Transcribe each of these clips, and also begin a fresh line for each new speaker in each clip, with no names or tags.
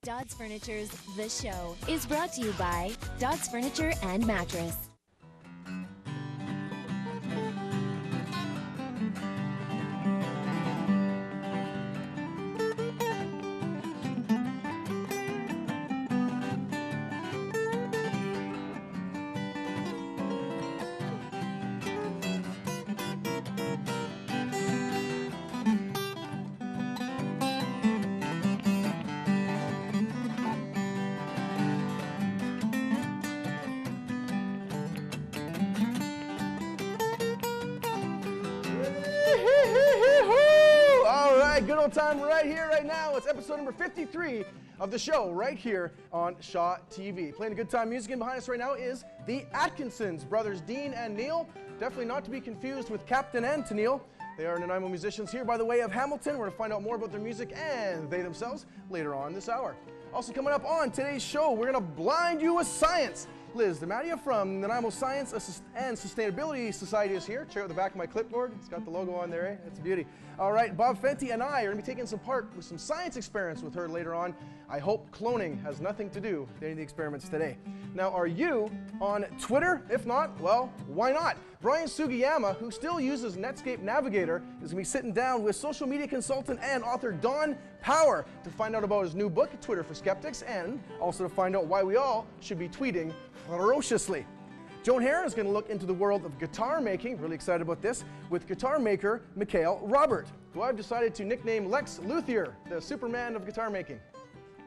Dodds Furniture's The Show is brought to you by Dodds Furniture and Mattress.
Good old time right here, right now. It's episode number 53 of the show right here on Shaw TV. Playing a good time music, and behind us right now is the Atkinsons, brothers Dean and Neil. Definitely not to be confused with Captain and Tennille. They are Nanaimo musicians here by the way of Hamilton. We're going to find out more about their music and they themselves later on this hour. Also coming up on today's show, we're going to blind you with science. Liz DeMattia from Nanaimo Science and Sustainability Society is here. Check out the back of my clipboard. It's got the logo on there, eh? It's a beauty. All right, Bob Fenty and I are going to be taking some part with some science experiments with her later on. I hope cloning has nothing to do with any of the experiments today. Now, are you on Twitter? If not, well, why not? Brian Sugiyama, who still uses Netscape Navigator, is going to be sitting down with social media consultant and author Don Power to find out about his new book, Twitter for Skeptics, and also to find out why we all should be tweeting ferociously. Joan Heron is going to look into the world of guitar making, really excited about this, with guitar maker Mikhail Robert, who I've decided to nickname Lex Luthier, the Superman of guitar making.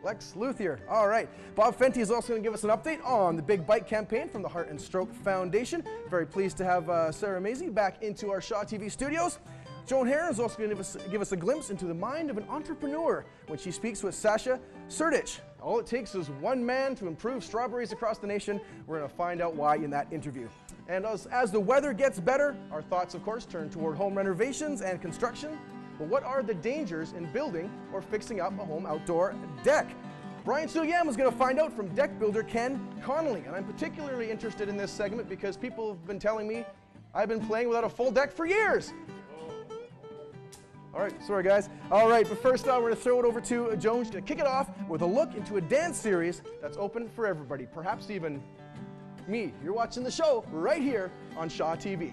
Lex Luthier. All right. Bob Fenty is also going to give us an update on the Big Bite campaign from the Heart and Stroke Foundation. Very pleased to have Sarah Maisie back into our Shaw TV studios. Joan Heron is also going to give us a glimpse into the mind of an entrepreneur when she speaks with Sasha Srdic. All it takes is one man to improve strawberries across the nation. We're going to find out why in that interview. And as the weather gets better, our thoughts, of course, turn toward home renovations and construction. But what are the dangers in building or fixing up a home outdoor deck? Brian Sugiyama is going to find out from deck builder Ken Connolly. And I'm particularly interested in this segment because people have been telling me I've been playing without a full deck for years. All right, sorry guys. All right, but first we're going to throw it over to Joan to kick it off with a look into a dance series that's open for everybody, perhaps even me. You're watching the show right here on Shaw TV.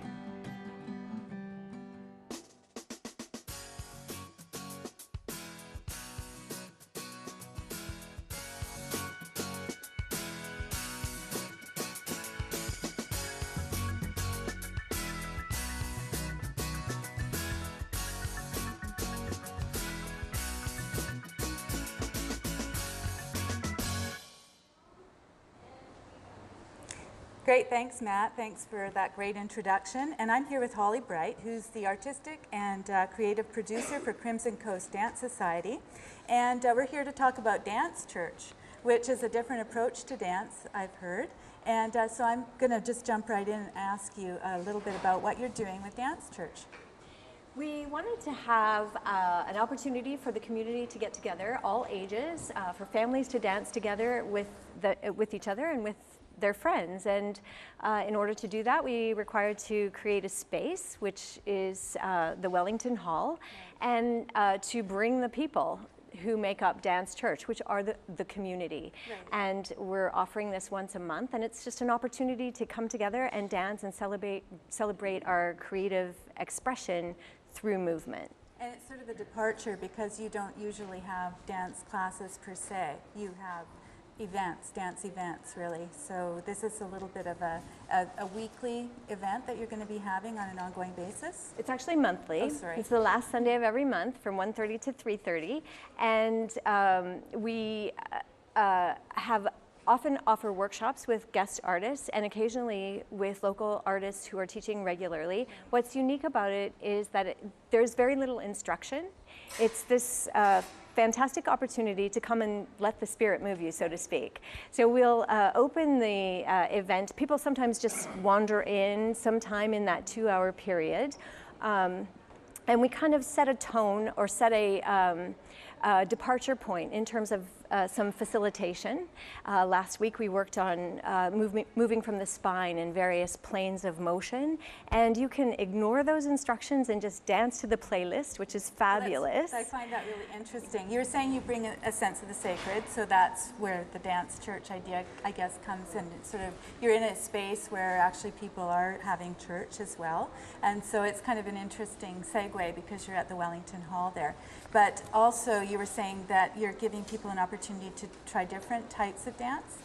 Great, thanks Matt. Thanks for that great introduction. And I'm here with Holly Bright, who's the artistic and creative producer for Crimson Coast Dance Society. And we're here to talk about Dance Church, which is a different approach to dance, I've heard. And so I'm going to just jump right in and ask you a little bit about what you're doing with Dance Church.
We wanted to have an opportunity for the community to get together, all ages, for families to dance together with each other and with their friends. And in order to do that, we required to create a space, which is the Wellington Hall, and to bring the people who make up Dance Church, which are the community. Right. And we're offering this once a month, and it's just an opportunity to come together and dance and celebrate our creative expression through movement.
And it's sort of a departure because you don't usually have dance classes per se. You have events, dance events, really. So this is a little bit of a weekly event that you're going to be having on an ongoing basis?
It's actually monthly.
Oh, sorry.
It's the last Sunday of every month from 1:30 to 3:30. And we often offer workshops with guest artists and occasionally with local artists who are teaching regularly. What's unique about it is that there's very little instruction. It's this fantastic opportunity to come and let the spirit move you, so to speak. So we'll open the event. People sometimes just wander in sometime in that 2-hour period. And we kind of set a tone or set departure point in terms of some facilitation. Last week we worked on moving from the spine in various planes of motion, and you can ignore those instructions and just dance to the playlist, which is fabulous.
I find that really interesting. You were saying you bring a sense of the sacred, so that's where the dance church idea, I guess, comes in. It's sort of, you're in a space where actually people are having church as well, and so it's kind of an interesting segue because you're at the Wellington Hall there. But also you were saying that you're giving people an opportunity to try different types of dance?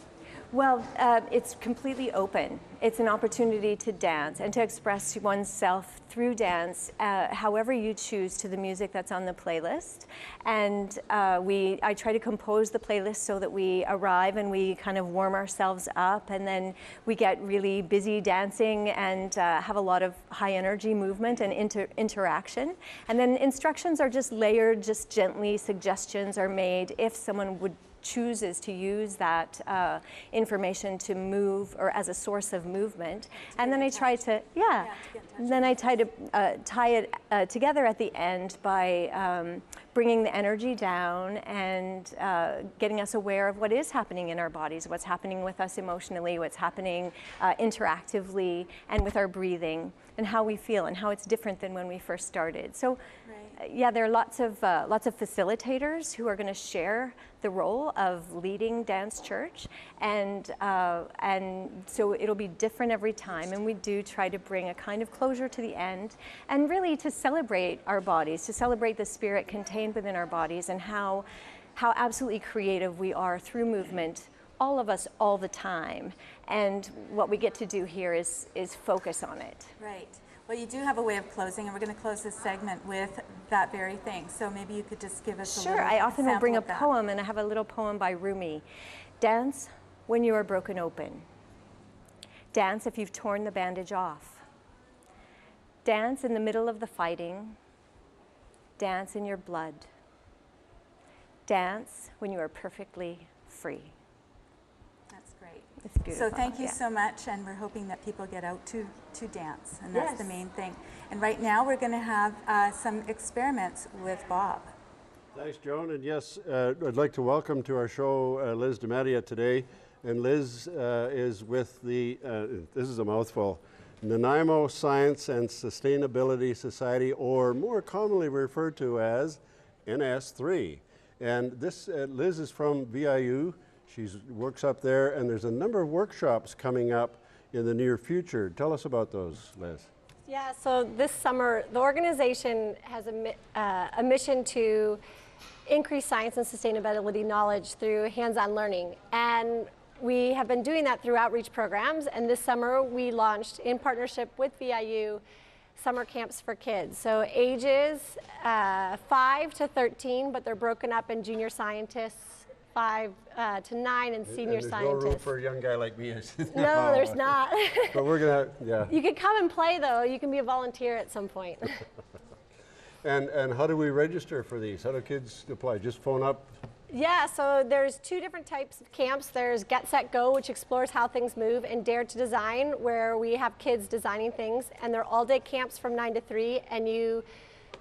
Well, it's completely open. It's an opportunity to dance and to express oneself through dance, however you choose, to the music that's on the playlist. And I try to compose the playlist so that we arrive and we kind of warm ourselves up, and then we get really busy dancing and have a lot of high energy movement and interaction. And then instructions are just layered, just gently suggestions are made if someone chooses to use that information to move or as a source of movement. And then I try to, then I try to tie it together at the end by bringing the energy down and getting us aware of what is happening in our bodies, what's happening with us emotionally, what's happening interactively, and with our breathing, and how we feel and how it's different than when we first started. So yeah, there are lots of facilitators who are going to share the role of leading dance church, and so it'll be different every time, and we do try to bring a kind of closure to the end, and really to celebrate our bodies, to celebrate the spirit contained within our bodies, and how absolutely creative we are through movement, all of us, all the time. And what we get to do here is focus on it.
Right. Well, you do have a way of closing, and we're going to close this segment with that very thing. So maybe you could just give us a little
Sure. I often will bring a
sample of
poem, and I have a little poem by Rumi. Dance when you are broken open. Dance if you've torn the bandage off. Dance in the middle of the fighting. Dance in your blood. Dance when you are perfectly free.
That's great.
It's beautiful.
So thank you so much, and we're hoping that people get out to dance, and that's the main thing. And right now we're going to have some experiments with Bob.
Thanks, Joan. And yes, I'd like to welcome to our show Liz DiMattia today. And Liz is with the, this is a mouthful, Nanaimo Science and Sustainability Society, or more commonly referred to as NS3. And this, Liz is from VIU. She works up there, and there's a number of workshops coming up in the near future. Tell us about those, Liz.
Yeah, so this summer, the organization has a mission to increase science and sustainability knowledge through hands-on learning. And we have been doing that through outreach programs. And this summer, we launched, in partnership with VIU, summer camps for kids. So ages 5 to 13, but they're broken up in junior scientists, 5 to 9, and senior
there's
scientists.
No room for a young guy like me.
No, there's not.
But we're gonna, yeah.
You can come and play, though. You can be a volunteer at some point.
And how do we register for these? How do kids apply? Just phone up?
Yeah, so there's 2 different types of camps. There's Get, Set, Go, which explores how things move, and Dare to Design, where we have kids designing things. And they're all-day camps from 9 to 3, and you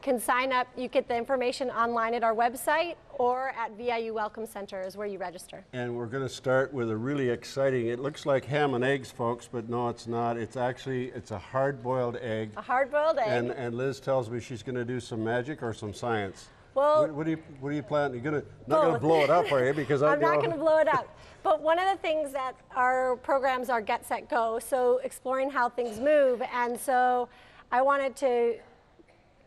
can sign up. You get the information online at our website or at VIU Welcome Center is where you register.
And we're going to start with a really exciting, it looks like ham and eggs, folks, but no, it's not. It's actually, it's a hard-boiled egg.
A hard-boiled egg.
And Liz tells me she's going to do some magic or some science.
Well,
what do you plan? You're gonna not going to blow it up, are you? Because
I'm not going to blow it up. But one of the things that our programs are Get, Set, Go, so exploring how things move. And so I wanted to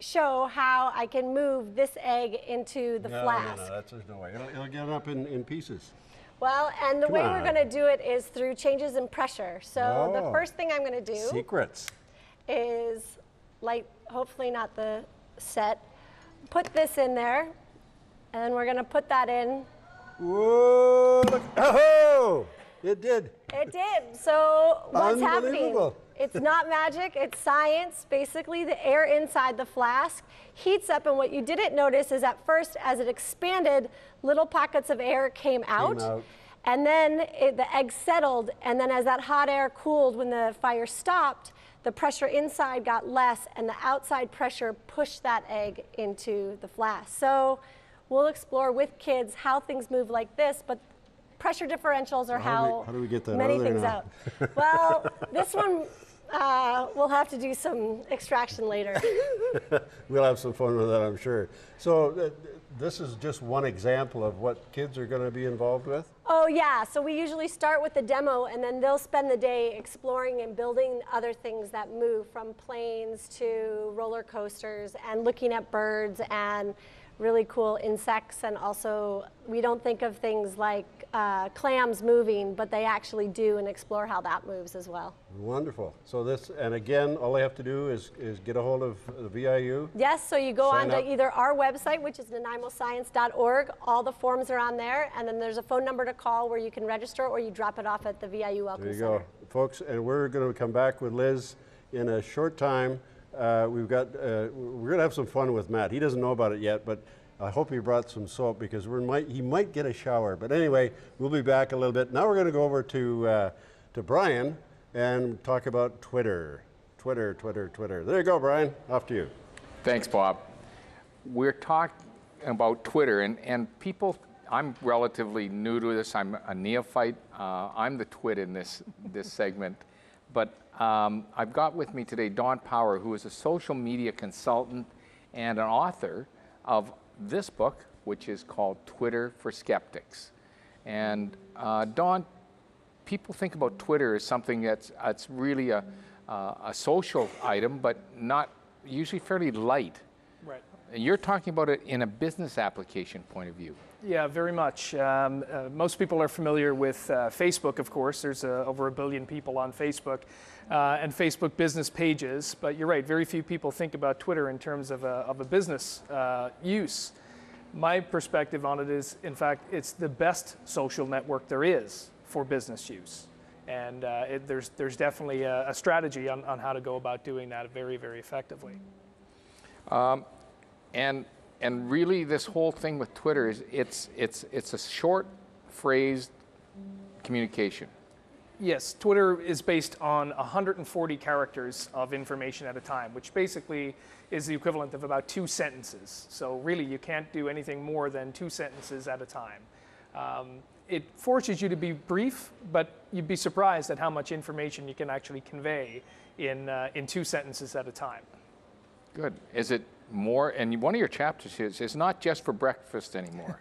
show how I can move this egg into the flask.
No, there's no way. It'll get up in pieces.
Well, and the way we're going to do it is through changes in pressure. So the first thing I'm going to do
Secrets.
is light, hopefully not the set, put this in there, and we're going to put that in.
Whoa, look, oh, it did.
It did. So what's happening?
Unbelievable.
It's not magic, it's science. Basically, the air inside the flask heats up, and what you didn't notice is at first, as it expanded, little pockets of air came out. And then the egg settled, and then as that hot air cooled when the fire stopped, the pressure inside got less, and the outside pressure pushed that egg into the flask. So we'll explore with kids how things move like this, but pressure differentials or how
do we get that
many
out of there
things
now?
out. Well, this one, we'll have to do some extraction later.
We'll have some fun with that, I'm sure. So this is just one example of what kids are going to be involved with?
Oh yeah, so we usually start with the demo and then they'll spend the day exploring and building other things that move, from planes to roller coasters, and looking at birds and really cool insects. And also, we don't think of things like clams moving, but they actually do, and explore how that moves as well.
Wonderful. So this, and again, all they have to do is get a hold of the VIU.
Yes, so you go
Sign
on to
up.
either our website, which is nanaimoscience.org, all the forms are on there, and then there's a phone number to call where you can register, or you drop it off at the VIU Welcome
There you
Center.
go, folks, and we're going to come back with Liz in a short time. We're going to have some fun with Matt. He doesn't know about it yet, but I hope he brought some soap, because he might get a shower. But anyway, we'll be back a little bit. Now we're going to go over to Brian and talk about Twitter. Twitter. There you go, Brian. Off to you.
Thanks, Bob. We're talking about Twitter, and people, I'm relatively new to this. I'm a neophyte. I'm the twit in this segment. But I've got with me today Dawn Power, who is a social media consultant and an author of this book, which is called Twitter for Skeptics. And Dawn, people think about Twitter as something that's really a social item, but not usually fairly light.
Right.
And you're talking about it in a business application point of view.
Yeah, very much. Most people are familiar with Facebook, of course. There's over 1 billion people on Facebook and Facebook business pages. But you're right, very few people think about Twitter in terms of a business use. My perspective on it is, in fact, it's the best social network there is for business use. And there's definitely a strategy on how to go about doing that very, very effectively.
And really, this whole thing with Twitter is it's a short phrased communication.
Yes, Twitter is based on 140 characters of information at a time, which basically is the equivalent of about 2 sentences. So really, you can't do anything more than 2 sentences at a time. It forces you to be brief, but you'd be surprised at how much information you can actually convey in 2 sentences at a time.
Good. Is it more, and one of your chapters is it's not just for breakfast anymore.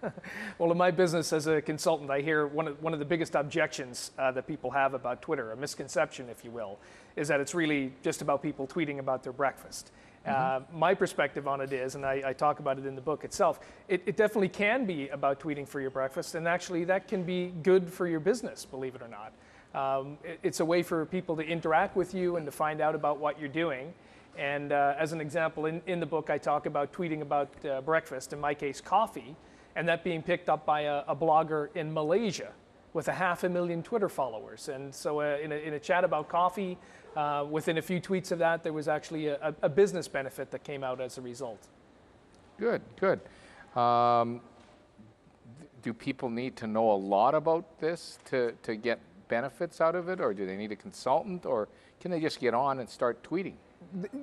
Well, in my business as a consultant, I hear one of the biggest objections that people have about Twitter, a misconception, if you will, is that it's really just about people tweeting about their breakfast. My perspective on it is, and I talk about it in the book itself, it definitely can be about tweeting for your breakfast, and actually that can be good for your business, believe it or not. It's a way for people to interact with you and to find out about what you're doing. And as an example, in the book, I talk about tweeting about breakfast, in my case, coffee, and that being picked up by a blogger in Malaysia with 500,000 Twitter followers. And so in a chat about coffee, within a few tweets of that, there was actually a business benefit that came out as a result.
Good. Do people need to know a lot about this to get benefits out of it, or do they need a consultant, or can they just get on and start tweeting?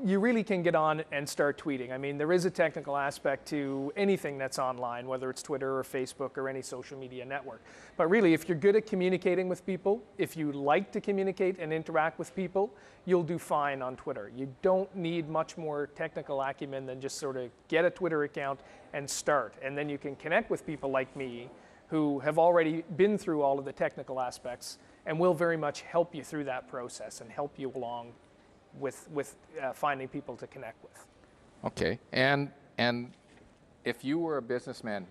You really can get on and start tweeting. I mean, there is a technical aspect to anything that's online, whether it's Twitter or Facebook or any social media network. But really, if you're good at communicating with people, if you like to communicate and interact with people, you'll do fine on Twitter. You don't need much more technical acumen than just sort of get a Twitter account and start. And then you can connect with people like me who have already been through all of the technical aspects and will very much help you through that process and help you along with finding people to connect with.
Okay, and if you were a businessman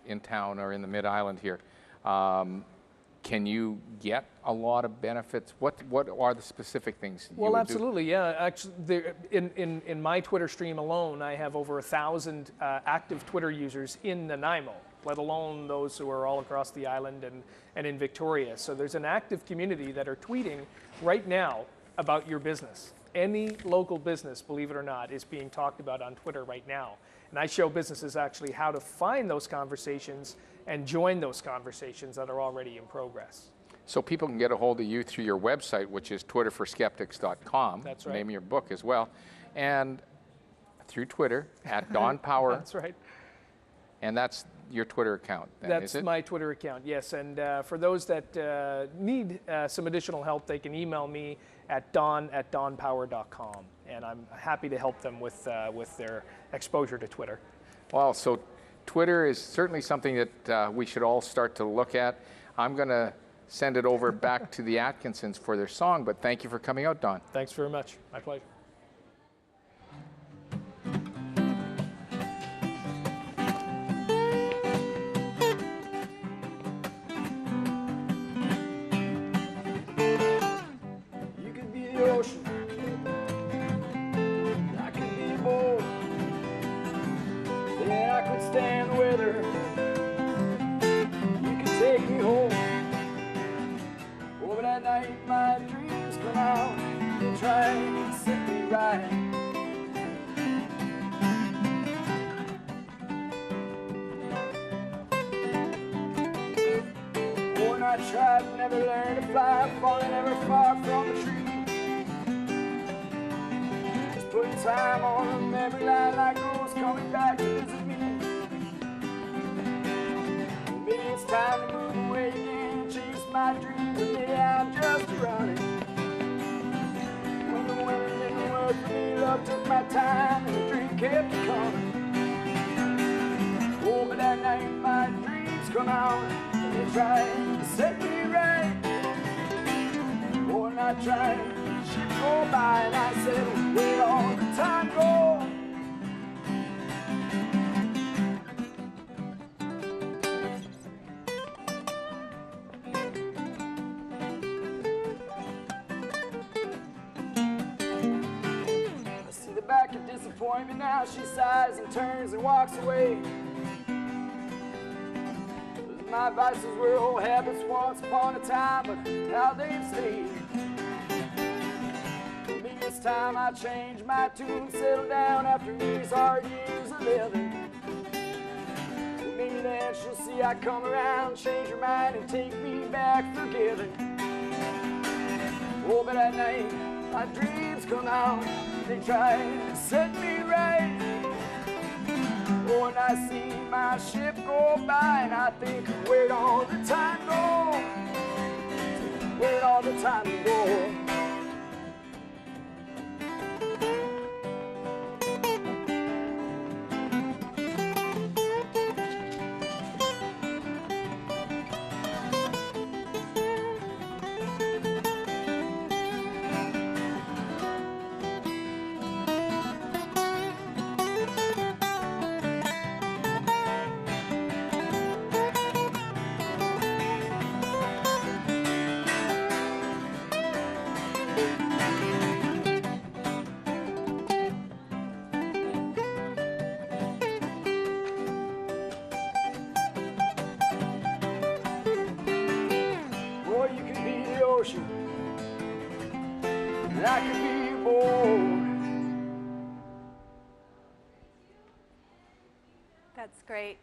in town or in the Mid-Island here, can you get a lot of benefits? What are the specific things you
Well,
would
absolutely, yeah. Actually, in my Twitter stream alone, I have over 1,000 active Twitter users in Nanaimo, let alone those who are all across the island and in Victoria. So there's an active community that are tweeting right now about your business. Any local business, believe it or not, is being talked about on Twitter right now. And I show businesses actually how to find those conversations and join those conversations that are already in progress.
So people can get a hold of you through your website, which is twitterforskeptics.com.
That's right.
The name of your book as well. And through Twitter, at Dawn Power.
That's right.
And that's your Twitter account, then,
That's
is it?
my Twitter account, yes. And for those that need some additional help, they can email me at don@donpower.com. And I'm happy to help them with their exposure to Twitter.
Well, so Twitter is certainly something that we should all start to look at. I'm going to send it over back to the Atkinsons for their song, but thank you for coming out, Don.
Thanks very much. My pleasure.
You could be the ocean, I could be bold, then I could stand the weather. You could take me home. Over that night, my dreams come out. They try and set me right. Oh, and I tried, never learned to fly, falling ever far from the tree. Just putting time on a memory line like those coming back to visit me. Maybe it's time to move away again, chase my dreams, and maybe I'm just running. When the women didn't work for me, love took my time, and the dream kept me coming. Oh, but that night my dreams come out, and they try to set me right. Oh, and I tried, ship go by, and I said, where all the time go? Back of disappointment, now she sighs and turns and walks away. My vices were old habits once upon a time, but now they've stayed. Maybe this time I change my tune, settle down after these hard years of living. Maybe then she'll see I come around, change her mind, and take me back forgiven. Oh, but at night my dreams come out, they try to set me right. Oh, and I see my ship go by, and I think, where'd all the time go? Where'd all the time go? And I could be bold.
That's great.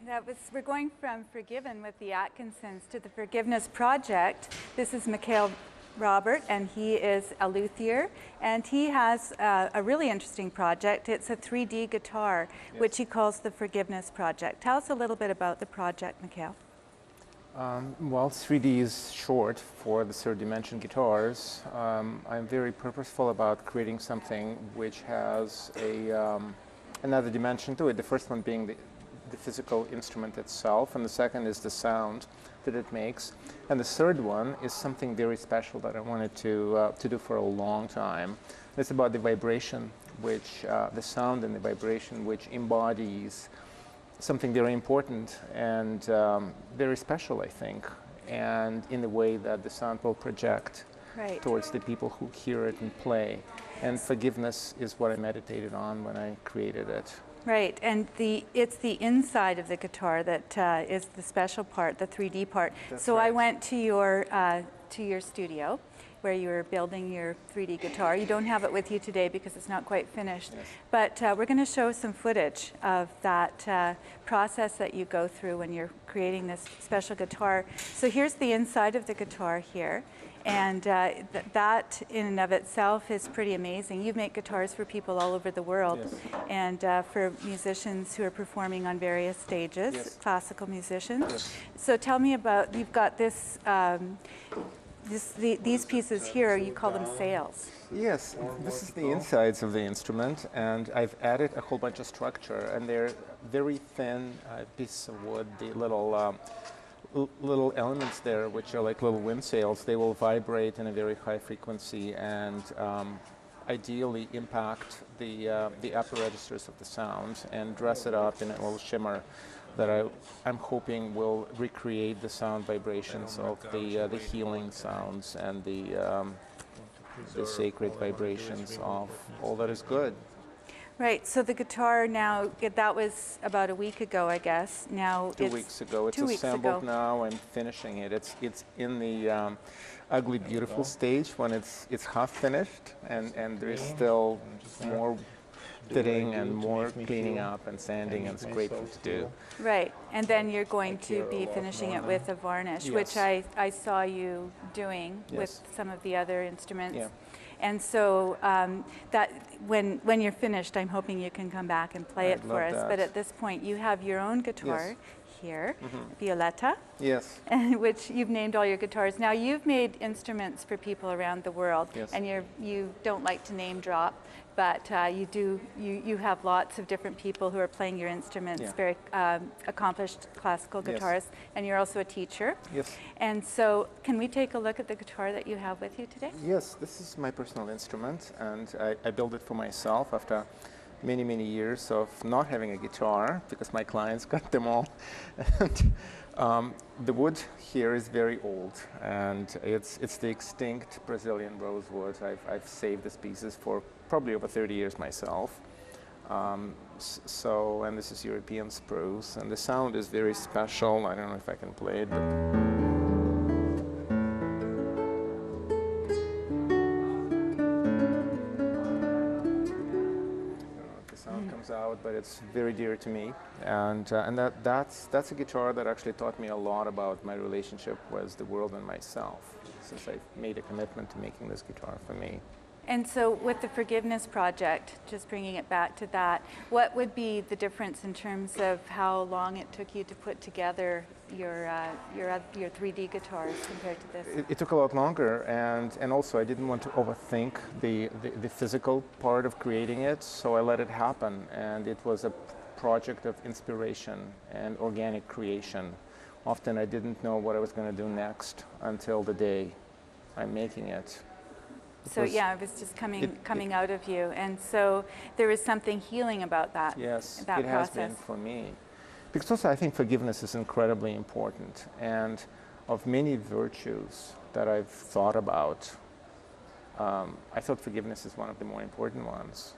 We're going from Forgiven with the Atkinsons to the Forgiveness Project. This is Mikhail Robert, and he is a luthier, and he has a really interesting project. It's a 3D guitar, yes, which he calls the Forgiveness Project. Tell us a little bit about the project, Mikhail.
Well, 3D is short for the third dimension guitars. I'm very purposeful about creating something which has another dimension to it. The first one being the physical instrument itself, and the second is the sound that it makes. And the third one is something very special that I wanted to do for a long time. It's about the vibration, which the sound and the vibration, which embodies something very important and very special, I think, and in the way that the sound will project towards the people who hear it and play. And forgiveness is what I meditated on when I created it.
Right, and it's the inside of the guitar that is the special part, the 3D part. That's so right. I went to your studio, where you were building your 3D guitar. You don't have it with you today because it's not quite finished.
Yes.
But we're going to show some footage of that process that you go through when you're creating this special guitar. So here's the inside of the guitar here. And that in and of itself is pretty amazing. You make guitars for people all over the world,
Yes.
and for musicians who are performing on various stages,
Yes.
classical musicians.
Yes.
So tell me about, you've got this, these pieces here, you call them sails.
Yes, this is the insides of the instrument, and I've added a whole bunch of structure, and they're very thin pieces of wood, the little elements there, which are like little wind sails. They will vibrate in a very high frequency and ideally impact the upper registers of the sound and dress it up in a little shimmer that I'm hoping will recreate the sound vibrations of the healing sounds and the sacred vibrations of all that is good.
Right, so the guitar now, that was about a week ago, I guess. Now
2 weeks ago. It's
2 weeks
assembled
ago.
now. I'm finishing it. It's in the ugly, beautiful stage when it's half finished, and there's still more fitting and more cleaning up and sanding and scraping to do.
Right, and then you're going to be finishing it with a varnish,
Yes.
which I saw you doing
Yes.
with some of the other instruments.
Yeah.
And so that when you're finished, I'm hoping you can come back and play it
I'd
for
love
us.
that.
But at this point, you have your own guitar here, Violetta,
Yes.
which you've named all your guitars. Now, you've made instruments for people around the world,
Yes.
and you don't like to name drop, but you have lots of different people who are playing your instruments,
Yeah.
very accomplished classical
Yes.
guitarists, and you're also a teacher.
Yes.
And so, can we take a look at the guitar that you have with you today?
Yes, this is my personal instrument, and I built it for myself after many, many years of not having a guitar because my clients got them all. And the wood here is very old, and it's the extinct Brazilian rosewood. I've saved these pieces for probably over 30 years myself. And this is European spruce, and the sound is very special. I don't know if I can play it, but out, but it's very dear to me, and that's a guitar that actually taught me a lot about my relationship with the world and myself, since I've made a commitment to making this guitar for me.
And so with the Forgiveness Project, just bringing it back to that, what would be the difference in terms of how long it took you to put together your 3D guitars compared to this?
It took a lot longer, and also I didn't want to overthink the physical part of creating it, so I let it happen, and it was a project of inspiration and organic creation. Often I didn't know what I was going to do next until the day I'm making it.
So yeah, it was just coming out of you, and so there was something healing about that.
Yes,
that
it has been for me. Because also I think forgiveness is incredibly important, and of many virtues that I've thought about, I thought forgiveness is one of the more important ones.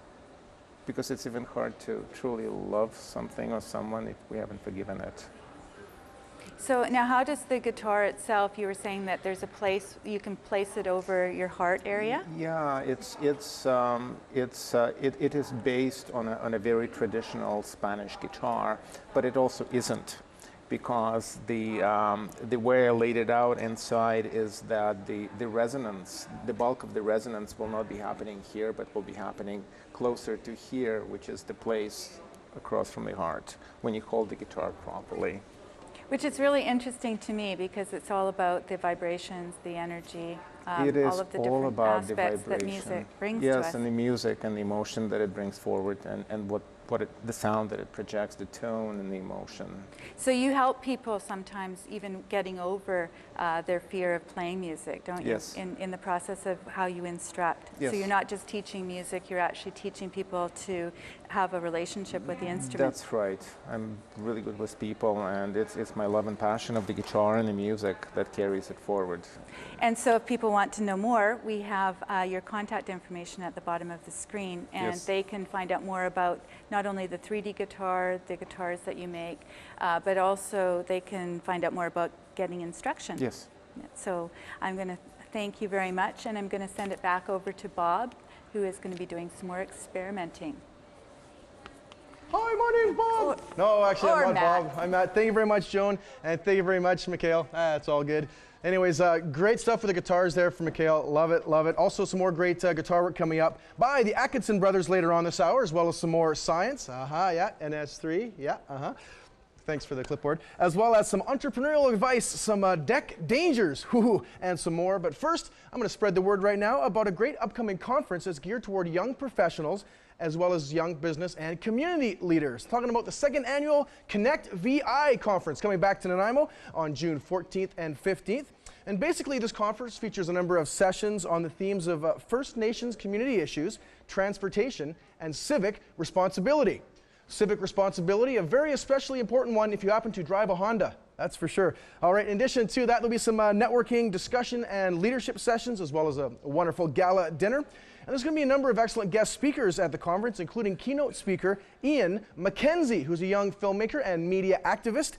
Because it's even hard to truly love something or someone if we haven't forgiven it.
So now how does the guitar itself, you were saying that there's a place, you can place it over your heart area?
Yeah, it is based on a very traditional Spanish guitar, but it also isn't, because the way I laid it out inside is that the resonance, the bulk of the resonance will not be happening here, but will be happening closer to here, which is the place across from the heart, when you hold the guitar properly.
Which is really interesting to me because it's all about the vibrations, the energy,
it is
all of the
all
different
about the
aspects that
vibration.
music brings
yes,
to us.
and the music and the emotion that it brings forward, and the sound that it projects, the tone and the emotion.
So you help people sometimes even getting over their fear of playing music, don't you?
Yes.
In the process of how you instruct.
Yes.
So you're not just teaching music, you're actually teaching people to have a relationship with the instrument.
That's right. I'm really good with people, and it's my love and passion of the guitar and the music that carries it forward.
And so if people want to know more, we have your contact information at the bottom of the screen, and
Yes.
they can find out more about not only the 3D guitar, the guitars that you make, but also they can find out more about getting instruction.
Yes.
So I'm going to Thank you very much, and I'm going to send it back over to Bob, who is going to be doing some more experimenting.
Hi, my name's Bob. No, actually, I'm not Bob. I'm Matt. Thank you very much, Joan, and thank you very much, Mikhail. It's all good. Anyways, great stuff for the guitars there from Mikhail. Love it, love it. Also, some more great guitar work coming up by the Atkinson brothers later on this hour, as well as some more science. Yeah, NS3, yeah, Thanks for the clipboard. As well as some entrepreneurial advice, some deck dangers, and some more. But first, I'm going to spread the word right now about a great upcoming conference that's geared toward young professionals, as well as young business and community leaders. Talking about the second annual Connect VI conference coming back to Nanaimo on June 14th and 15th. And basically this conference features a number of sessions on the themes of First Nations community issues, transportation, and civic responsibility. Civic responsibility, a very especially important one if you happen to drive a Honda. That's for sure. All right, in addition to that, there'll be some networking, discussion, and leadership sessions, as well as a wonderful gala dinner. And there's going to be a number of excellent guest speakers at the conference, including keynote speaker Ian McKenzie, who's a young filmmaker and media activist.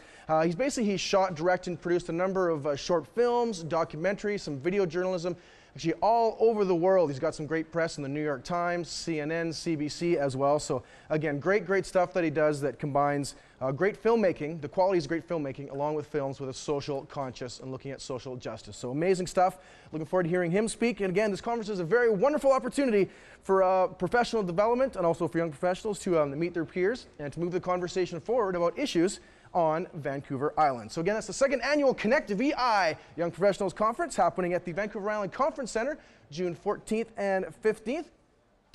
He's shot, directed, and produced a number of short films, documentaries, some video journalism, actually all over the world. He's got some great press in the New York Times, CNN, CBC as well. So again, great stuff that he does that combines great filmmaking, the qualities of great filmmaking, along with films with a social conscious and looking at social justice. So amazing stuff. Looking forward to hearing him speak. And again, this conference is a very wonderful opportunity for professional development and also for young professionals to meet their peers and to move the conversation forward about issues on Vancouver Island. So again, that's the second annual Connect VI Young Professionals Conference happening at the Vancouver Island Conference Center, June 14th and 15th.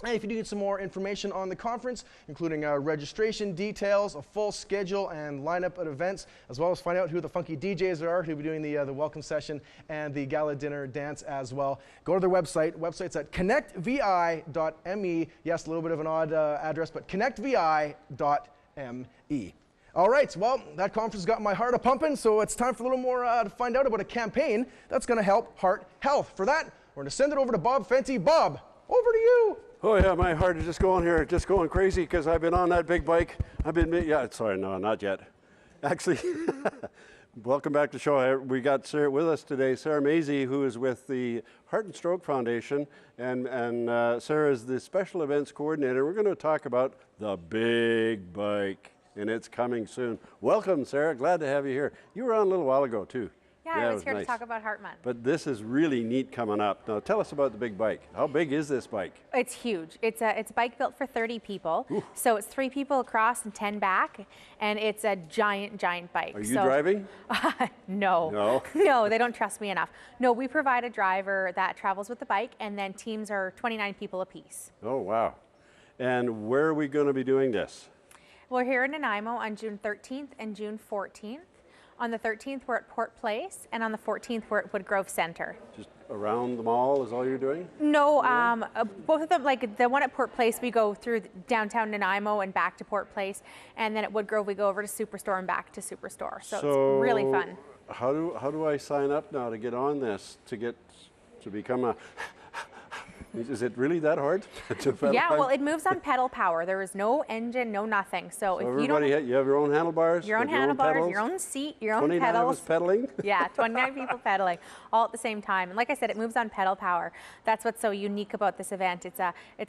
And if you do need some more information on the conference, including registration details, a full schedule and lineup of events, as well as find out who the funky DJs are who will be doing the welcome session and the gala dinner dance as well, go to their website. Website's at connectvi.me. Yes, a little bit of an odd address, but connectvi.me. All right, well, that conference got my heart a-pumping, so it's time for a little more to find out about a campaign that's going to help heart health. For that, we're going to send it over to Bob Fenty. Bob, over to you.
Oh yeah, my heart is just going here, just going crazy because I've been on that big bike. No, not yet. Actually, welcome back to the show. We got Sarah with us today, Sarah Mazey, who is with the Heart and Stroke Foundation, and Sarah is the special events coordinator. We're going to talk about the big bike, and it's coming soon. Welcome, Sarah. Glad to have you here. You were on a little while ago too.
Yeah, I was here to talk about Heart Month.
But this is really neat coming up. Now, tell us about the big bike. How big is this bike?
It's huge. It's a bike built for 30 people. Ooh. So it's 3 people across and 10 back, and it's a giant bike.
Are you driving?
No.
No?
No, they don't trust me enough. No, we provide a driver that travels with the bike, and then teams are 29 people apiece.
Oh, wow. And where are we going to be doing this?
We're here in Nanaimo on June 13th and June 14th. On the 13th, we're at Port Place, and on the 14th, we're at Woodgrove Center.
Just around the mall is all you're doing?
No, both of them, like the one at Port Place, we go through downtown Nanaimo and back to Port Place, and then at Woodgrove, we go over to Superstore and back to Superstore. So it's really fun.
How do I sign up now to get on this, to become a... Is it really that hard?
Yeah, well, it moves on pedal power. There is no engine, no nothing. So if you don't,
you have your own handlebars,
your own handlebars, your own seat, your own pedals.
29 pedaling.
Yeah, 29 people pedaling, all at the same time. And like I said, it moves on pedal power. That's what's so unique about this event. It's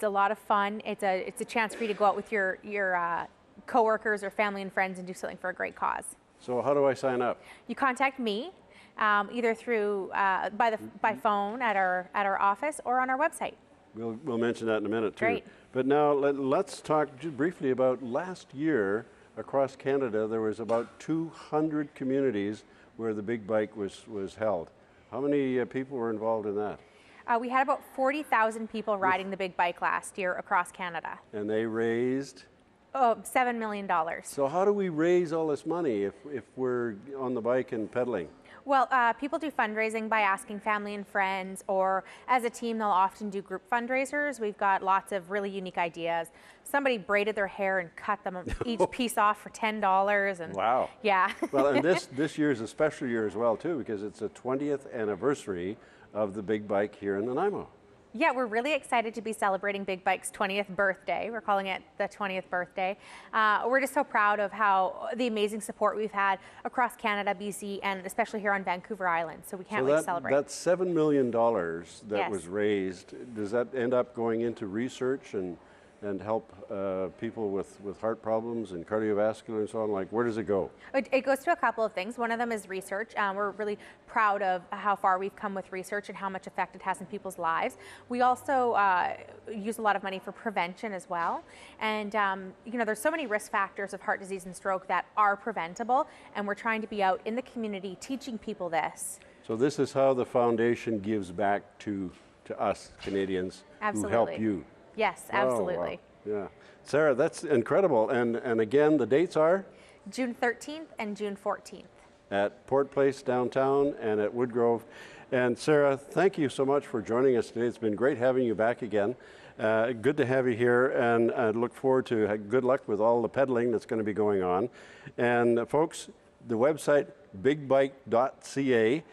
a lot of fun. It's a chance for you to go out with your coworkers or family and friends and do something for a great cause.
So how do I sign up?
You contact me. Either through by phone at our office or on our website.
We'll mention that in a minute too.
Great.
But now let's talk just briefly about last year across Canada. There was about 200 communities where the big bike was held. How many people were involved in that?
We had about 40,000 people riding the big bike last year across Canada.
And they raised?
$7 million.
So how do we raise all this money if we're on the bike and pedaling?
Well, people do fundraising by asking family and friends, or as a team, they'll often do group fundraisers. We've got lots of really unique ideas. Somebody braided their hair and cut them each piece off for $10. And
wow.
Yeah.
Well, and this year is a special year as well, too, because it's the 20th anniversary of the big bike here in Nanaimo.
Yeah, we're really excited to be celebrating Big Bike's 20th birthday. We're calling it the 20th birthday. We're just so proud of how the amazing support we've had across Canada, BC, and especially here on Vancouver Island. So we can't wait to celebrate.
That $7 million that
Yes.
was raised, does that end up going into research and help people with heart problems and cardiovascular and so on? Like, where does it go?
It goes to a couple of things. One of them is research. We're really proud of how far we've come with research and how much effect it has in people's lives. We also use a lot of money for prevention as well. And you know, there's so many risk factors of heart disease and stroke that are preventable, and we're trying to be out in the community teaching people this.
So this is how the foundation gives back to us Canadians who help you.
Yes, absolutely.
Oh, wow. Yeah. Sarah, that's incredible. And again, the dates are?
June 13th and June 14th.
At Port Place downtown and at Woodgrove. And Sarah, thank you so much for joining us today. It's been great having you back again. Good to have you here, and I look forward to good luck with all the pedaling that's going to be going on. And folks, the website bigbike.ca.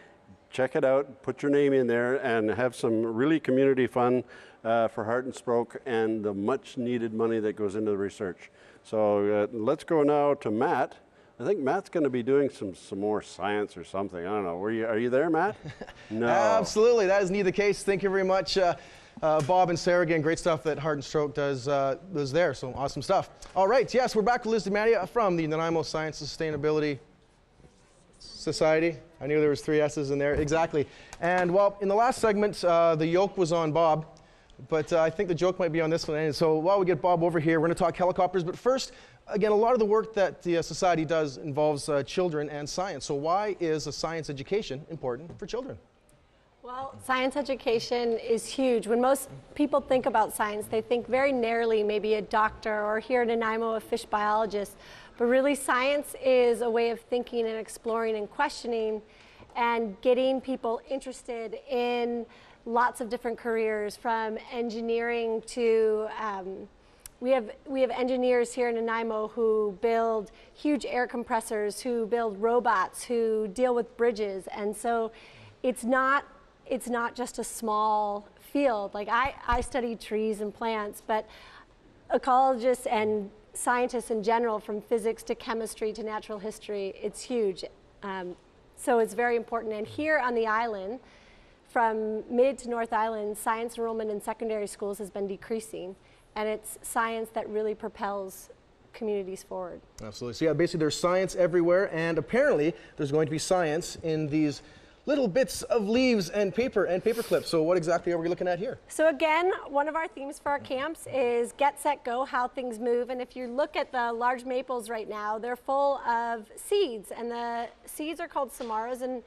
Check it out, put your name in there, and have some really community fun for heart and stroke and the much needed money that goes into the research. So let's go now to Matt. I think Matt's going to be doing some more science or something. I don't know. Are you there, Matt? No.
Absolutely. That is indeed the case. Thank you very much, Bob and Sarah. Again, great stuff that Heart and Stroke does there. So awesome stuff. All right. Yes, we're back with Liz DiMattia from the Nanaimo Science Sustainability Society. I knew there was 3 S's in there. Exactly. And well, in the last segment, the yoke was on Bob, but I think the joke might be on this one. And so while we get Bob over here, we're going to talk helicopters. But first, again, a lot of the work that the society does involves children and science. So why is a science education important for children?
Well, science education is huge. When most people think about science, they think very narrowly, maybe a doctor, or here in Nanaimo, a fish biologist. But really, science is a way of thinking and exploring and questioning and getting people interested in lots of different careers, from engineering to we have engineers here in Nanaimo who build huge air compressors, who build robots, who deal with bridges. And so it's not just a small field. Like I study trees and plants, but ecologists and scientists in general, from physics to chemistry to natural history, it's huge. So it's very important. And here on the island, from Mid to North Island, science enrollment in secondary schools has been decreasing. And it's science that really propels communities forward.
Absolutely. So yeah, basically there's science everywhere, and apparently there's going to be science in these little bits of leaves and paper clips. So what exactly are we looking at here?
So again, one of our themes for our camps is Get, Set, Go, how things move. And if you look at the large maples right now, they're full of seeds, and the seeds are called samaras. And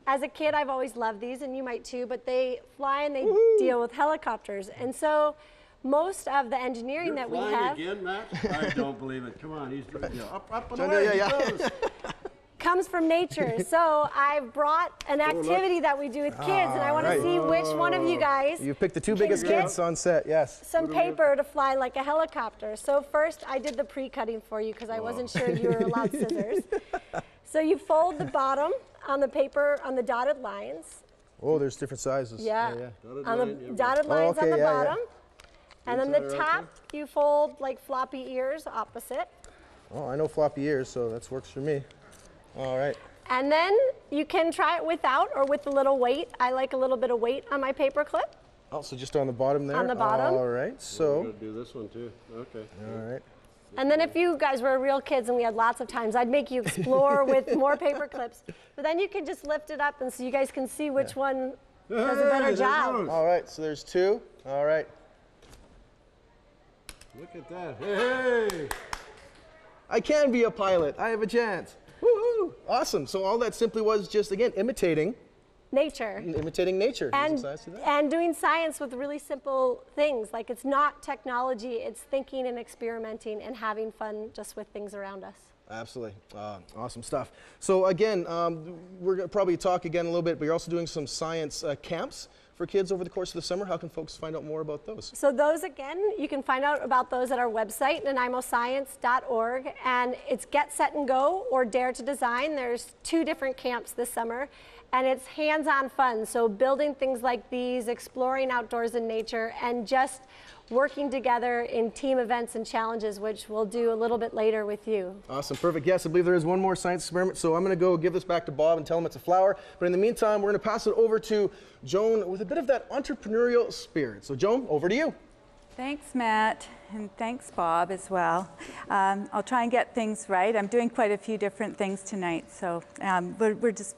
as a kid, I've always loved these, and you might too, but they fly and they deal with helicopters. And so most of the engineering that we have...
You're flying again, Matt? I don't believe it. Come on, he's up and away. Yeah.
Comes from nature. So I brought an activity that we do with kids, and I want to see which one of you guys...
You picked the 2 biggest kids on set, yes.
Some paper to fly like a helicopter. So first, I did the pre-cutting for you because I wasn't sure you were allowed scissors. So you fold the bottom on the paper on the dotted lines.
Oh, there's different sizes.
Yeah. On the dotted lines on the bottom. And then the top, you fold like floppy ears opposite.
Oh, I know floppy ears, so that works for me. All right.
And then you can try it without or with a little weight. I like a little bit of weight on my paper clip.
Oh, so just on the bottom there?
On the bottom.
All right, so.
We're going to do this one too. Okay.
All right.
And then if you guys were real kids and we had lots of times, I'd make you explore with more paper clips. But then you can just lift it up and so you guys can see which one does a better job.
All right, so there's 2. All right.
Look at that. Hey!
I can be a pilot. I have a chance. Woohoo! Awesome. So all that simply was just, again, imitating
nature.
Imitating nature.
And doing science with really simple things. Like, it's not technology, it's thinking and experimenting and having fun just with things around us.
Absolutely. Awesome stuff. So again, we're going to probably talk again a little bit, but you're also doing some science camps for kids over the course of the summer. How can folks find out more about those?
So those, again, you can find out about those at our website, nanaimoscience.org, and it's Get, Set, and Go or Dare to Design. There's 2 different camps this summer, and it's hands-on fun. So building things like these, exploring outdoors in nature, and just working together in team events and challenges, which we'll do a little bit later with you.
Awesome, perfect. Yes, I believe there is one more science experiment, so I'm going to go give this back to Bob and tell him it's a flower. But in the meantime, we're going to pass it over to Joan with a bit of that entrepreneurial spirit. So Joan, over to you.
Thanks, Matt, and thanks, Bob, as well. I'll try and get things right. I'm doing quite a few different things tonight, so we're just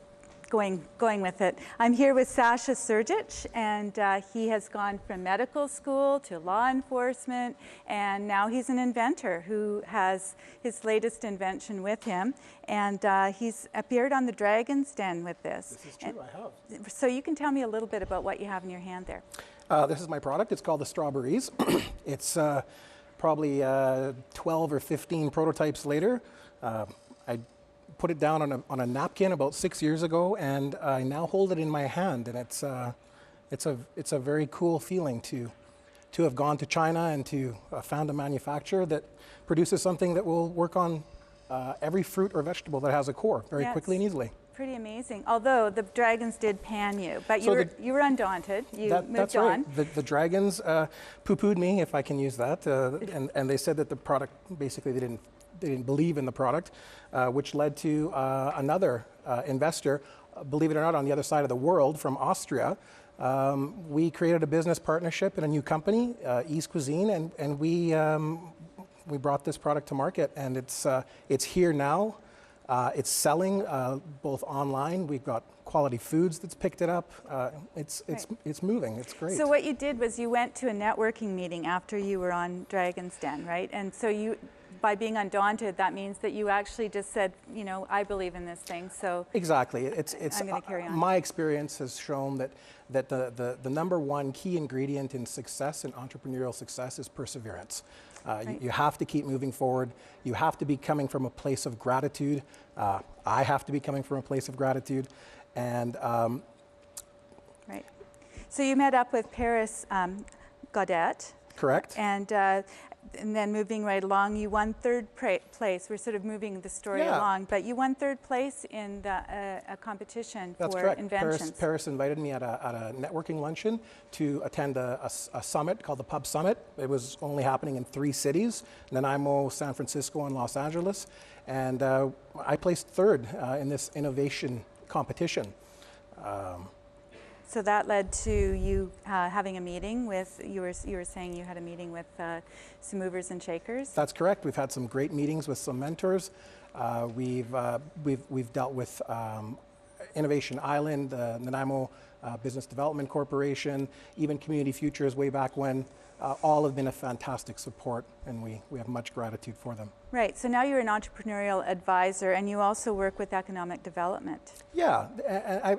going with it. I'm here with Sasha Srdic, and he has gone from medical school to law enforcement, and now he's an inventor who has his latest invention with him, and he's appeared on the Dragon's Den with this.
This is true, I have.
So you can tell me a little bit about what you have in your hand there.
This is my product. It's called the StrawberEase. It's probably 12 or 15 prototypes later. I put it down on a napkin about 6 years ago, and I now hold it in my hand, and it's a very cool feeling to have gone to China and to found a manufacturer that produces something that will work on every fruit or vegetable that has a core very quickly and easily.
Pretty amazing. Although the Dragons did pan you, but
So
you were undaunted. You moved
that's
on.
Right. The Dragons poo-pooed me, if I can use that, and they said that the product, basically they didn't believe in the product, which led to another investor, believe it or not, on the other side of the world from Austria. We created a business partnership in a new company, Ease Cuisine, and we brought this product to market, and it's here now. It's selling both online. We've got Quality Foods that's picked it up. It's moving. It's great.
So what you did was you went to a networking meeting after you were on Dragon's Den, right? And so you, by being undaunted, that means that you actually just said, you know, I believe in this thing. So
exactly.
I'm going to carry on.
My experience has shown that the number one key ingredient in success, in entrepreneurial success, is perseverance. You have to keep moving forward. You have to be coming from a place of gratitude. I have to be coming from a place of gratitude. And
right. So you met up with Paris Gaudet.
Correct.
And then moving right along, you won third place. We're sort of moving the story along, but you won third place in a competition
That's
for
correct.
inventions.
Paris invited me at a networking luncheon to attend a summit called the Pub Summit. It was only happening in 3 cities, Nanaimo, San Francisco, and Los Angeles. And I placed third in this innovation competition.
So that led to you having a meeting with, you were saying you had a meeting with some movers and shakers?
That's correct. We've had some great meetings with some mentors. We've dealt with Innovation Island, Nanaimo Business Development Corporation, even Community Futures way back when. All have been a fantastic support, and we have much gratitude for them.
Right, so now you're an entrepreneurial advisor, and you also work with economic development.
Yeah,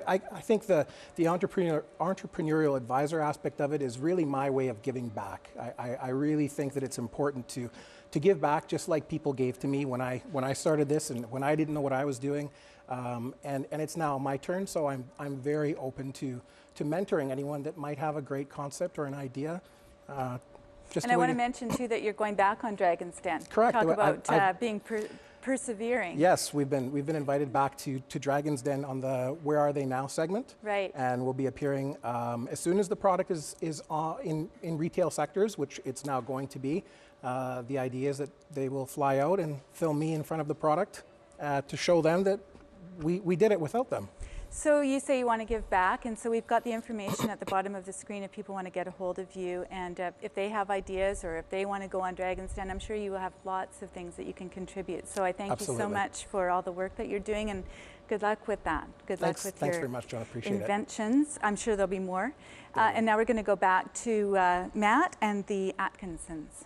I think the entrepreneurial advisor aspect of it is really my way of giving back. I really think that it's important to give back, just like people gave to me when I started this and when I didn't know what I was doing. And it's now my turn, so I'm very open to mentoring anyone that might have a great concept or an idea.
And I want to mention too that you're going back on Dragon's Den.
Correct.
Talk about being persevering.
Yes, we've been invited back to Dragon's Den on the Where Are They Now segment.
Right.
And we'll be appearing as soon as the product is in retail sectors, which it's now going to be. The idea is that they will fly out and film me in front of the product to show them that we did it without them.
So you say you want to give back, and so we've got the information at the bottom of the screen if people want to get a hold of you, and if they have ideas or if they want to go on Dragon's Den, I'm sure you will have lots of things that you can contribute. So I thank you so much for all the work that you're doing, and good luck with that. Good luck with
Thanks
your
very much, John. Appreciate
inventions. I'm sure there'll be more. And now we're going to go back to Matt and the Atkinsons.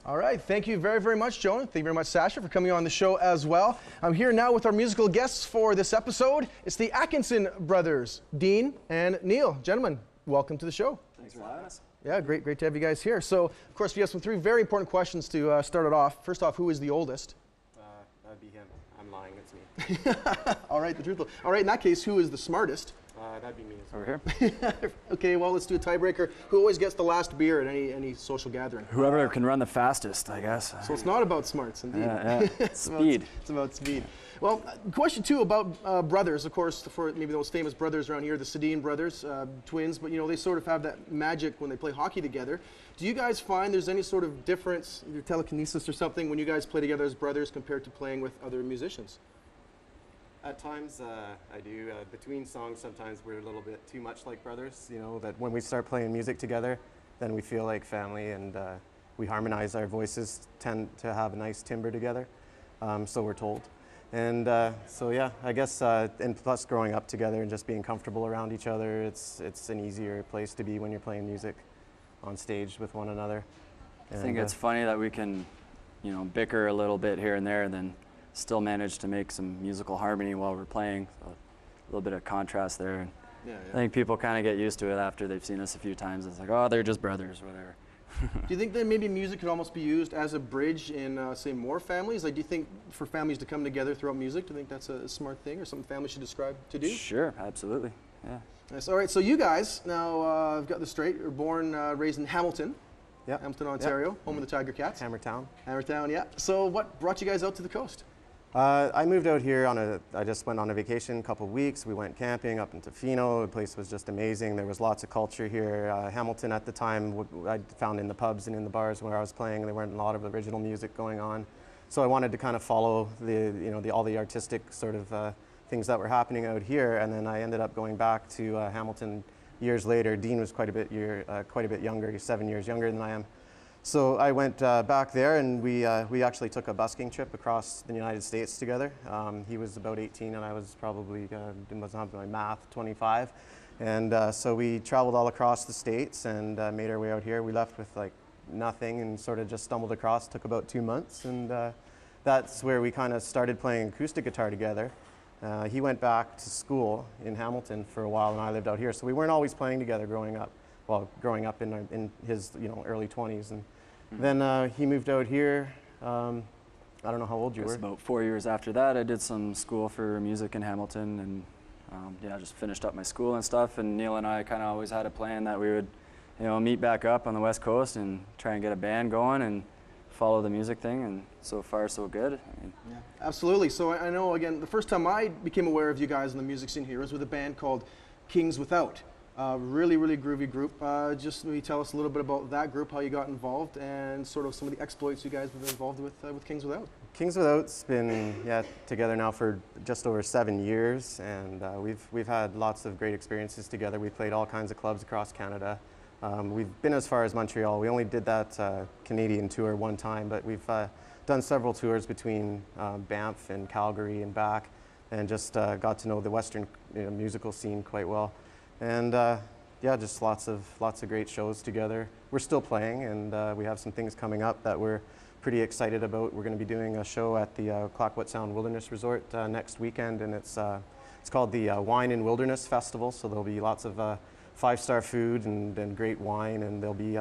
All right, thank you very, very much, Joan. Thank you very much, Sasha, for coming on the show as well. I'm here now with our musical guests for this episode. It's the Atkinson brothers, Dean and Neil. Gentlemen, welcome to the show.
Thanks for having us.
Yeah, great to have you guys here. So, of course, we have some 3 very important questions to start it off. First off, who is the oldest?
That'd be him. I'm lying, it's me.
All right, the truthful. All right, in that case, who is the smartest?
That'd be me as well.
Over here.
Okay, well, let's do a tiebreaker. Who always gets the last beer at any social gathering?
Whoever can run the fastest, I guess.
So it's not about smarts, indeed.
Yeah. Speed.
It's about speed. Well, question two about brothers, of course, for maybe the most famous brothers around here, the Srdic brothers, twins, but they sort of have that magic when they play hockey together. Do you guys find there's any sort of difference, your telekinesis or something, when you guys play together as brothers compared to playing with other musicians?
At times, I do. Between songs, sometimes we're a little bit too much like brothers. That when we start playing music together, then we feel like family, and we harmonize. Our voices tend to have a nice timbre together, so we're told. And so yeah, I guess, and plus growing up together and just being comfortable around each other, it's an easier place to be when you're playing music on stage with one another.
I think it's funny that we can, bicker a little bit here and there, and then still manage to make some musical harmony while we're playing. So a little bit of contrast there.
Yeah.
I think people kind of get used to it after they've seen us a few times. It's like, oh, they're just brothers, whatever.
Do you think that maybe music could almost be used as a bridge in, say, more families? Like, do you think for families to come together throughout music, do you think that's a smart thing or something families should describe to do?
Sure, absolutely, yeah.
Nice. All right, so you guys, now I've got this straight, you're born, raised in Hamilton.
Yeah.
Hamilton, Ontario, home of the Tiger Cats.
Hammertown.
Hammertown, yeah. So what brought you guys out to the coast?
I moved out here I just went on a vacation, a couple of weeks. We went camping up in Tofino. The place was just amazing. There was lots of culture here. Hamilton at the time, I found in the pubs and in the bars where I was playing, there weren't a lot of original music going on. So I wanted to kind of follow all the artistic sort of things that were happening out here. And then I ended up going back to Hamilton years later. Dean was quite a bit younger. He's 7 years younger than I am. So I went back there, and we actually took a busking trip across the United States together. He was about 18, and I was probably, wasn't having my math, 25. And so we traveled all across the States and made our way out here. We left with like nothing and sort of just stumbled across. Took about 2 months, and that's where we kind of started playing acoustic guitar together. He went back to school in Hamilton for a while, and I lived out here. So we weren't always playing together growing up. Well, growing up in his early 20s, and then he moved out here. I don't know how old you were.
About 4 years after that, I did some school for music in Hamilton, and yeah, just finished up my school and stuff. And Neil and I kind of always had a plan that we would, meet back up on the West Coast and try and get a band going and follow the music thing. And so far, so good.
Yeah, absolutely. So I know, again, the first time I became aware of you guys in the music scene here was with a band called Kings Without. Really, really groovy group. Just maybe tell us a little bit about that group, how you got involved, and sort of some of the exploits you guys have been involved with Kings Without.
Kings Without's been together now for just over 7 years, and we've had lots of great experiences together. We played all kinds of clubs across Canada. We've been as far as Montreal. We only did that Canadian tour one time, but we've done several tours between Banff and Calgary and back, and just got to know the Western musical scene quite well. And yeah, just lots of great shows together. We're still playing, and we have some things coming up that we're pretty excited about. We're going to be doing a show at the Clayoquot Sound Wilderness Resort next weekend, and it's called the Wine and Wilderness Festival. So there'll be lots of 5-star food and great wine, and there'll be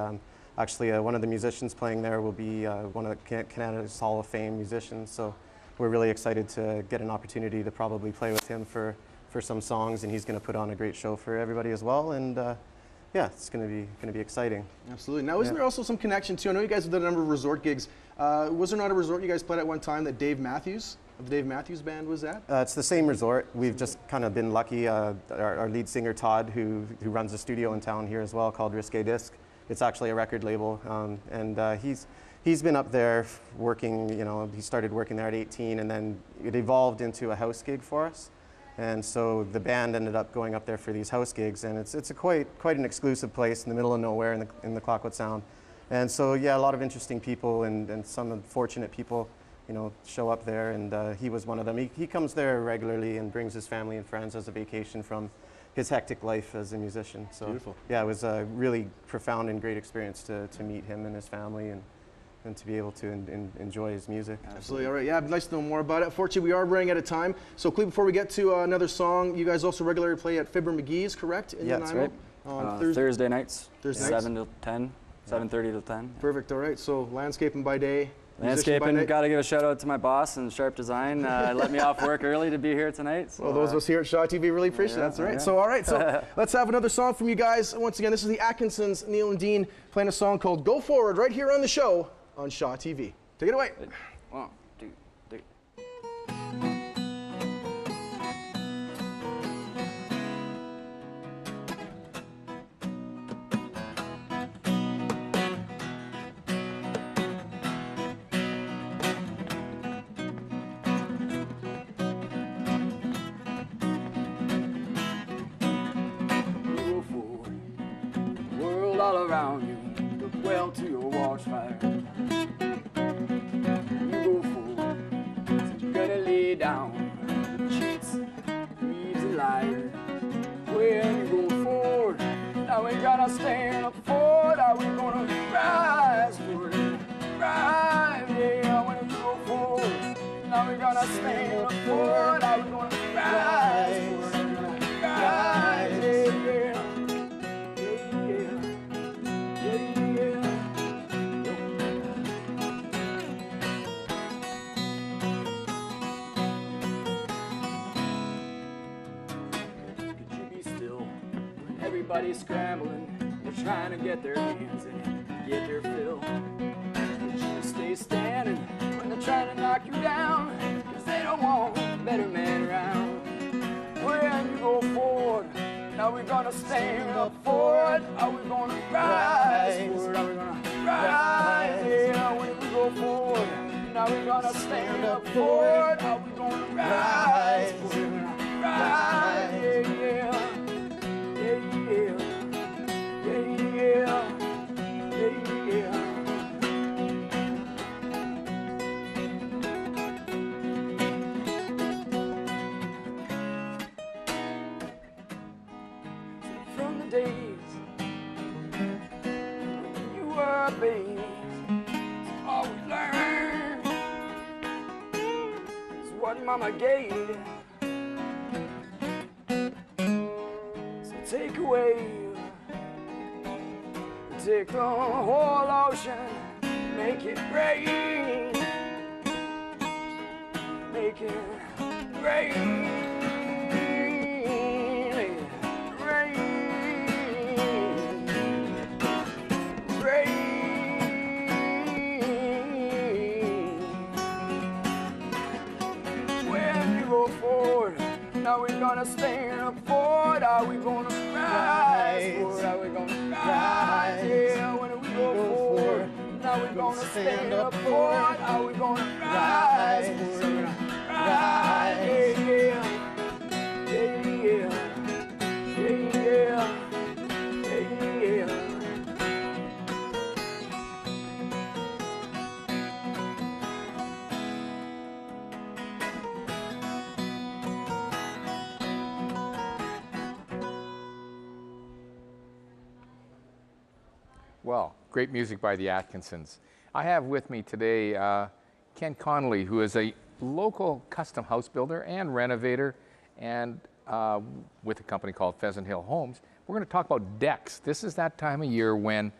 actually one of the musicians playing there will be one of Canada's Hall of Fame musicians. So we're really excited to get an opportunity to probably play with him for some songs, and he's going to put on a great show for everybody as well. And yeah, it's going to be exciting.
Absolutely. Now, isn't there also some connection too? I know you guys have done a number of resort gigs. Was there not a resort you guys played at one time that Dave Matthews of the Dave Matthews Band was at?
It's the same resort. We've just kind of been lucky. Our lead singer Todd, who runs a studio in town here as well called Risque Disc. It's actually a record label, and he's been up there working. He started working there at 18, and then it evolved into a house gig for us. And so the band ended up going up there for these house gigs, and it's a quite an exclusive place in the middle of nowhere in the Clayoquot Sound. And so yeah, a lot of interesting people and some unfortunate people, show up there, and he was one of them. He comes there regularly and brings his family and friends as a vacation from his hectic life as a musician. So
beautiful.
Yeah, it was a really profound and great experience to meet him and his family and to be able to enjoy his music.
Absolutely. All right. Yeah, it'd be nice to know more about it. Unfortunately, we are running out of time. So, Cleve, before we get to another song, you guys also regularly play at Fibber McGee's, correct?
Yeah, that's right.
On
Thursday nights.
Thursday
7 till 10, 7:30 till 10.
Perfect. All right. So, landscaping by day,
Landscaping, got to give a shout out to my boss and Sharp Design. Let me off work early to be here tonight. So,
well, those of us here at Shaw TV really appreciate it. That's right. So, all right, so let's have another song from you guys. Once again, this is the Atkinsons, Neil and Dean, playing a song called Go Forward right here on the show on Shaw TV. Take it away.
1, 2, 3.
Go forward, the world all around you, look well to your watchfire. You go forward, so you're gonna lay down the cheats, thieves and liars. When you go forward, now we gotta stand up for it. Are we gonna rise for it? Rise, yeah, when you go forward, now we gotta stand up for it. Are we gonna rise for it? Rise, yeah, yeah. Everybody's scrambling, they're trying to get their hands in, get their fill. But you stay standing when they're trying to knock you down, cause they don't want a better man around. When you go forward, now we're gonna stand up for it. Are we gonna rise for it? Are we gonna rise? Yeah, when we go forward, now we're gonna stand up for it. Are we gonna rise for it? Rise, yeah, yeah. From the days when you were a baby, all we learned is what Mama gave you. So take away, take the whole ocean, make it rain, make it rain, rain, rain. When you go forward, now we're gonna stand up for it. Are we gonna rise for it? Are we gonna rise? Yeah, when we go forward, now we're gonna stand up for it. Are we gonna rise for it? Rise, yeah, yeah, yeah, yeah, yeah, yeah.
Well, great music by the Atkinsons. I have with me today Ken Connolly, who is a local custom house builder and renovator, and with a company called Pheasant Hill Homes. We're going to talk about decks. This is that time of year when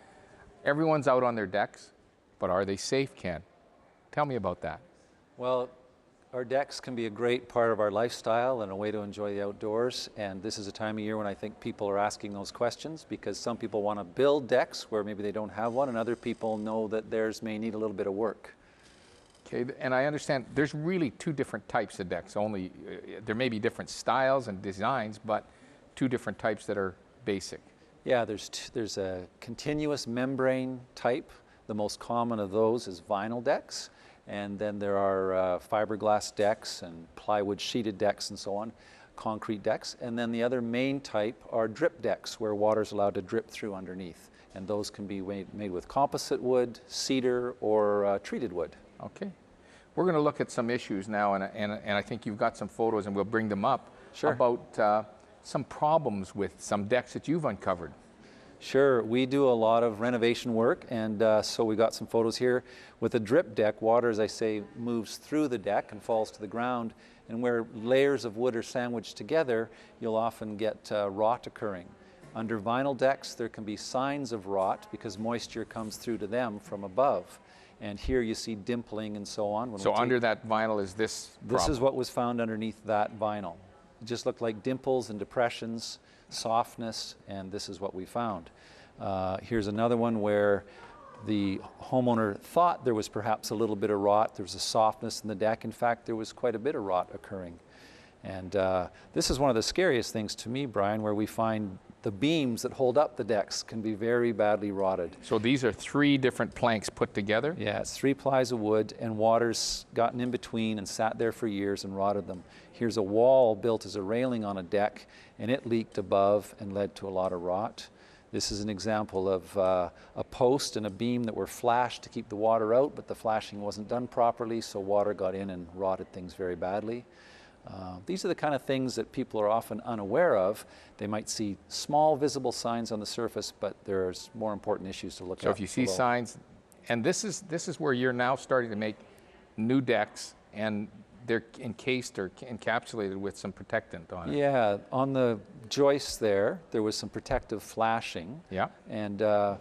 everyone's out on their decks, but are they safe, Ken? Tell me about that.
Well, our decks can be a great part of our lifestyle and a way to enjoy the outdoors, and this is a time of year when I think people are asking those questions because some people want to build decks where maybe they don't have one, and other people know that theirs may need a little bit of work.
Okay, and I understand there's really two different types of decks. Only there may be different styles and designs, but two different types that are basic.
Yeah, there's a continuous membrane type. The most common of those is vinyl decks. And then there are fiberglass decks and plywood sheeted decks and so on, concrete decks. And then the other main type are drip decks where water's allowed to drip through underneath. And those can be made with composite wood, cedar, or treated wood.
Okay. We're going to look at some issues now, and I think you've got some photos, and we'll bring them up,
sure,
about some problems with some decks that you've uncovered.
Sure, we do a lot of renovation work, and so we got some photos here. With a drip deck, water, as I say, moves through the deck and falls to the ground, and where layers of wood are sandwiched together, you'll often get rot occurring. Under vinyl decks, there can be signs of rot because moisture comes through to them from above. And here you see dimpling and so on.
So under that vinyl is this problem?
This is what was found underneath that vinyl. It just looked like dimples and depressions, softness, and this is what we found. Here's another one where the homeowner thought there was perhaps a little bit of rot. There was a softness in the deck. In fact, there was quite a bit of rot occurring. And this is one of the scariest things to me, Brian, where we find the beams that hold up the decks can be very badly rotted.
So these are 3 different planks put together?
Yeah, it's 3 plies of wood, and water's gotten in between and sat there for years and rotted them. Here's a wall built as a railing on a deck, and it leaked above and led to a lot of rot. This is an example of a post and a beam that were flashed to keep the water out, but the flashing wasn't done properly, so water got in and rotted things very badly. These are the kind of things that people are often unaware of. They might see small visible signs on the surface, but there's more important issues to look at.
So if you see signs, and this is where you're now starting to make new decks, and they're encased or encapsulated with some protectant on it.
Yeah, on the joist there was some protective flashing.
Yeah.
And then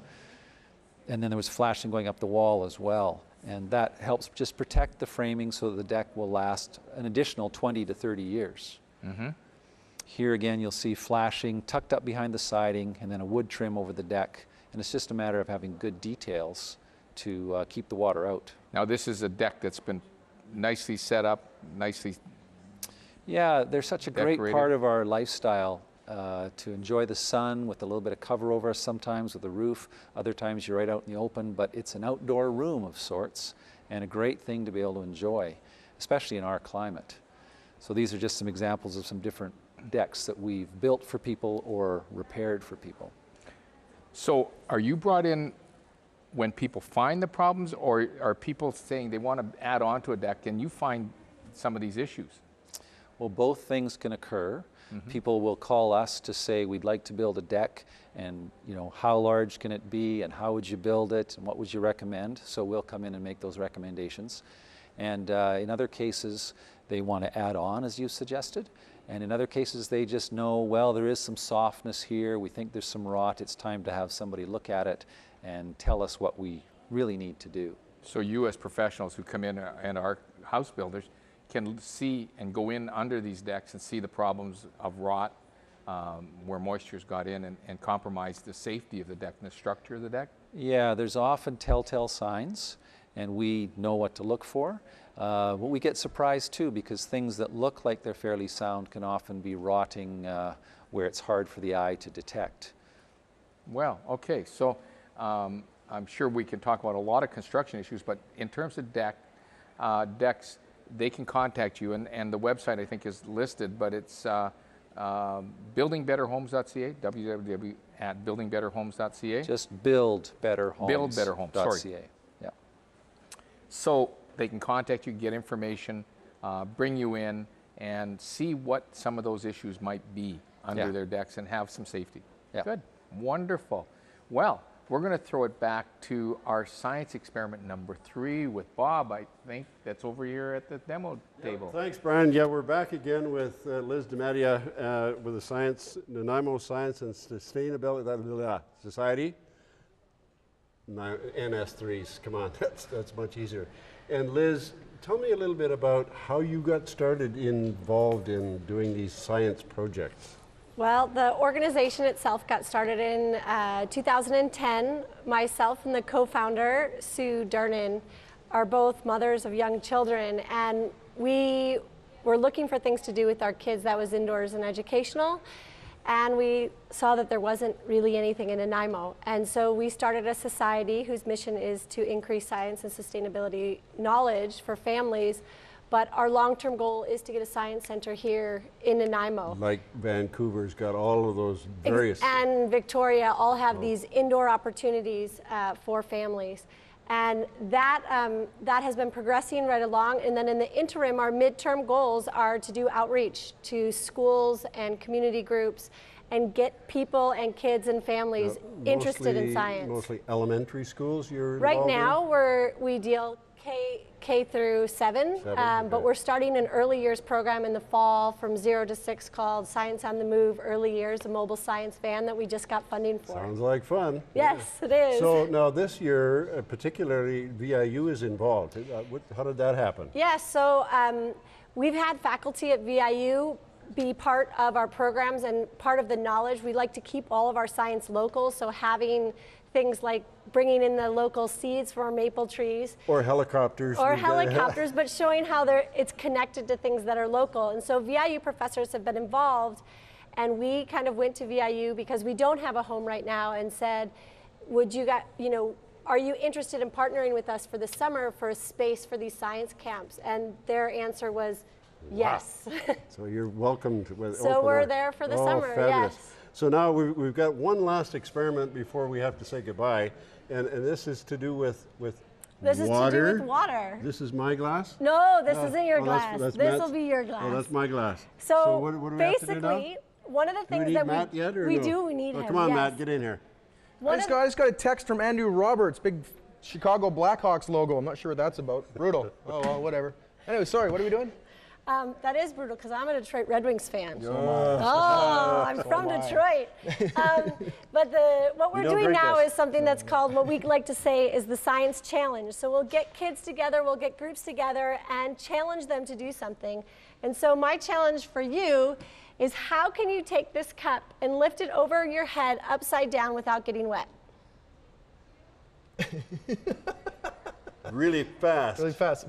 there was flashing going up the wall as well. And that helps just protect the framing so that the deck will last an additional 20 to 30 years.
Mm-hmm.
Here again, you'll see flashing tucked up behind the siding and then a wood trim over the deck. And it's just a matter of having good details to keep the water out.
Now this is a deck that's been nicely set up, nicely
Yeah, they're such a
decorated.
great part of our lifestyle. To enjoy the sun with a little bit of cover over us sometimes with a roof. Other times you're right out in the open, but it's an outdoor room of sorts and a great thing to be able to enjoy, especially in our climate. So these are just some examples of some different decks that we've built for people or repaired for people.
So are you brought in when people find the problems, or are people saying they want to add on to a deck and you find some of these issues?
Well, both things can occur. Mm-hmm. People will call us to say, we'd like to build a deck, and how large can it be, and how would you build it, and what would you recommend? So we'll come in and make those recommendations. And in other cases, they want to add on, as you suggested. And in other cases, they just know, well, there is some softness here. We think there's some rot. It's time to have somebody look at it and tell us what we really need to do.
So you as professionals who come in and are house builders can see and go in under these decks and see the problems of rot, where moisture's got in and compromised the safety of the deck and the structure of the deck?
Yeah, there's often telltale signs, and we know what to look for. But we get surprised too, because things that look like they're fairly sound can often be rotting where it's hard for the eye to detect.
Well, okay, so I'm sure we can talk about a lot of construction issues, but in terms of decks, they can contact you, and the website I think is listed, but it's buildingbetterhomes.ca, www.buildingbetterhomes.ca.
Just buildbetterhomes.ca.
Build Better Homes, sorry.
Yeah.
So they can contact you, get information, bring you in, and see what some of those issues might be under their decks and have some safety.
Yeah.
Good. Wonderful. Well, we're going to throw it back to our science experiment number 3 with Bob. I think that's over here at the demo table.
Thanks, Brian. Yeah, we're back again with Liz DiMattia with the Nanaimo Science and Sustainability Society. NS3s, come on, that's much easier. And Liz, tell me a little bit about how you got started involved in doing these science projects.
Well, the organization itself got started in 2010. Myself and the co-founder, Sue Durnan, are both mothers of young children, and we were looking for things to do with our kids that was indoors and educational, and we saw that there wasn't really anything in Nanaimo. And so we started a society whose mission is to increase science and sustainability knowledge for families. But our long-term goal is to get a science center here in Nanaimo.
Like Vancouver's got all of those various...
And Victoria all have these indoor opportunities for families. And that has been progressing right along. And then in the interim, our midterm goals are to do outreach to schools and community groups and get people and kids and families interested in science.
Mostly elementary schools you're
right
involved
now,
in?
we deal K through 7, but we're starting an early years program in the fall from 0 to 6 called Science on the Move Early Years, a mobile science van that we just got funding for.
Sounds like fun.
Yes, it is.
So now this year, particularly VIU is involved. How did that happen?
Yes, so we've had faculty at VIU be part of our programs and part of the knowledge. We like to keep all of our science local, so having things like bringing in the local seeds from our maple trees.
Or helicopters.
Or helicopters, but showing how it's connected to things that are local. And so VIU professors have been involved, and we kind of went to VIU because we don't have a home right now and said, would you guys, are you interested in partnering with us for the summer for a space for these science camps? And their answer was, yes.
Wow. So you're welcome to.
So we're there for the summer,
fabulous.
yes.
So now we've got one last experiment before we have to say goodbye, and this is to do with
this
water.
Is to do with water.
This is my glass?
No, this isn't your glass. This will be your glass.
Oh, that's my glass.
So
what do we
basically,
have to do now?
one of the things
that Matt yet, or
we
no?
do, we need him.
Come on,
yes.
Matt, get in here.
I just got a text from Andrew Roberts, big Chicago Blackhawks logo. I'm not sure what that's about. Brutal. Oh, well, whatever. Anyway, sorry, what are we doing?
That is brutal because I'm a Detroit Red Wings fan. I'm
So
from
am I.
Detroit. But what we're doing now is something that's called, what we like to say is the Science Challenge. So we'll get kids together, we'll get groups together and challenge them to do something. And so my challenge for you is, how can you take this cup and lift it over your head upside down without getting wet?
Really fast.
Really fast.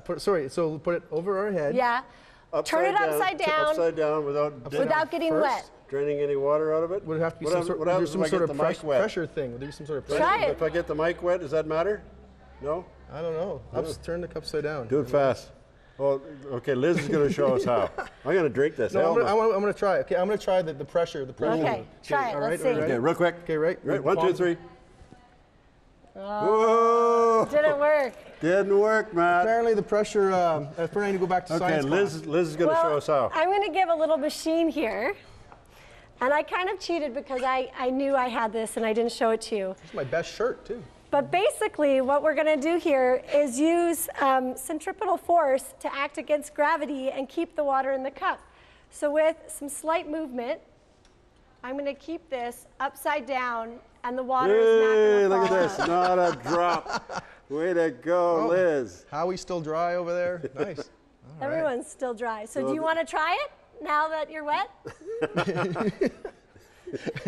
So put it over our head.
Yeah. Turn it upside down.
Upside down without
getting wet.
Draining any water out of it?
Would it have to be
what
some
happens if I get the mic wet?
pressure thing? Would there be some sort of pressure?
Try it.
If I get the mic wet, does that matter? No?
I don't know. Turn the cup upside down.
Do it fast. Oh, okay, Liz is going to show us how. I'm going to drink this.
No, I'm going to try it. Okay, I'm going to try the pressure.
Okay, try it.
All right,
Let's see.
Okay, real quick.
Okay, right.
1, 2, 3.
Oh,
Whoa!
didn't work.
Didn't work, Matt.
Apparently the pressure, I need to go back to science class.
Okay, Liz is going to show us how.
I'm going to give a little machine here. And I kind of cheated because I knew I had this and I didn't show it to you.
This is my best shirt, too.
But basically, what we're going to do here is use centripetal force to act against gravity and keep the water in the cup. So with some slight movement, I'm going to keep this upside down, and the water is not going to fall
look at
out.
this. Not a drop. Way to go, Liz.
Howie's still dry over there. Nice.
Everyone's still dry. So do you want to try it now that you're wet?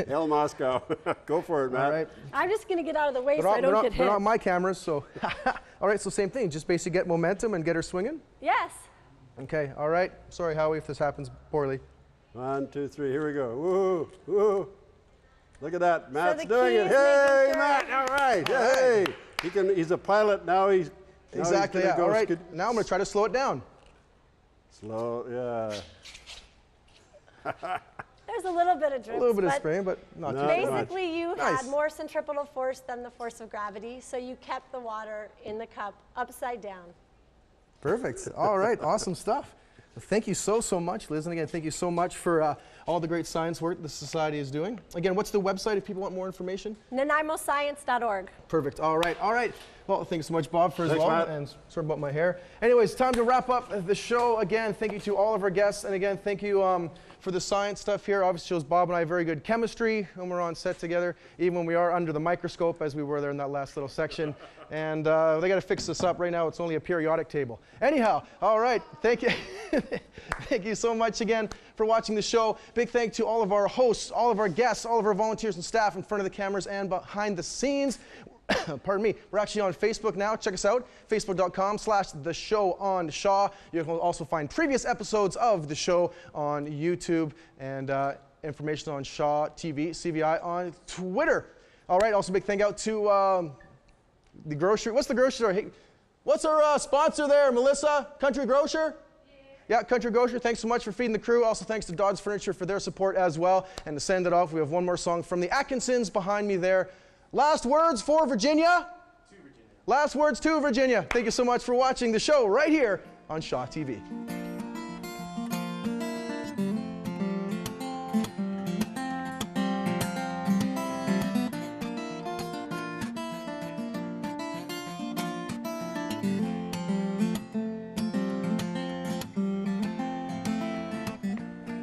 El Moscow. Go for it, Matt.
All right.
I'm just going to get out of the way so I don't get hit.
They're not my cameras, so. All right, so same thing. Just basically get momentum and get her swinging.
Yes.
Okay, all right. Sorry, Howie, if this happens poorly.
1, 2, 3. Here we go. Woo, woo. Look at that. Matt's
the
doing
key
it.
is
Hey,
making sure-
Matt. All right. Hey. He's a pilot now.
Exactly, yeah.
Go
All right, now I'm going to try to slow it down.
Slow, yeah.
There's a little bit of drift.
A little bit of spraying, but not too much.
Basically, you
Nice.
had more centripetal force than the force of gravity, so you kept the water in the cup upside down.
Perfect. All right, awesome stuff. Well, thank you so much, Liz. And again, thank you so much for all the great science work the Society is doing. Again, what's the website if people want more information?
NanaimoScience.org.
Perfect. All right. Well, thanks so much, Bob, for as
Thanks,
well.
Matt.
And sorry about my hair. Anyways, time to wrap up the show. Again, thank you to all of our guests. And again, thank you for the science stuff here. Obviously shows Bob and I very good chemistry when we're on set together, even when we are under the microscope, as we were there in that last little section. And they got to fix this up. Right now, it's only a periodic table. Anyhow, all right. Thank you. Thank you so much again for watching the show. Big thank you to all of our hosts, all of our guests, all of our volunteers and staff in front of the cameras and behind the scenes. Pardon me. We're actually on Facebook now. Check us out. Facebook.com/The Show on Shaw. You can also find previous episodes of the show on YouTube and information on Shaw TV, CVI on Twitter. All right. Also, big thank out to the grocery. What's the grocery store? Hey, what's our sponsor there, Melissa? Country Grocer? Yeah, Country Grocer. Thanks so much for feeding the crew. Also, thanks to Dodds Furniture for their support as well. And to send it off, we have one more song from the Atkinsons behind me there. Last words for Virginia? To Virginia. Last words to Virginia. Thank you so much for watching the show right here on Shaw TV.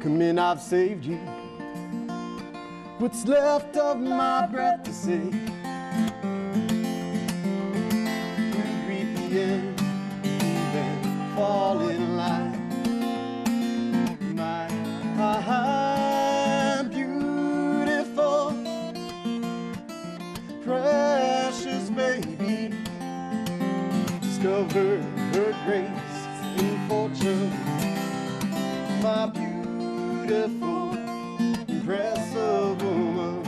Come in, I've saved you. What's left of my breath to say? You greet the end, then fall in line. I'm beautiful, precious baby. Discover her grace and fortune. My beautiful, impressive woman.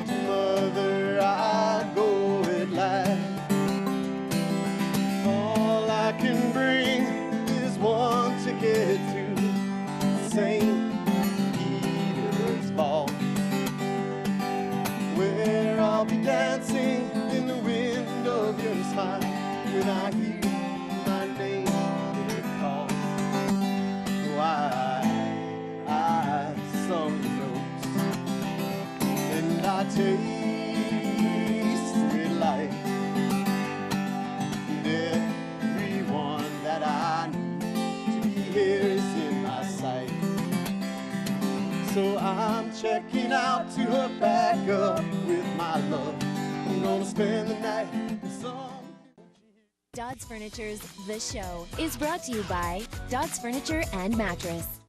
To mother I go at last. All I can bring is one ticket to St. Peter's Ball, where I'll be dancing in the wind of your smile when I hear my name called. Why I sung the notes and I tasted life, and everyone that I need to be here is in my sight. So I'm checking out to hook back up with my love. I'm gonna spend the night with some.
Dodds Furniture's The Show is brought to you by Dodds Furniture and Mattress.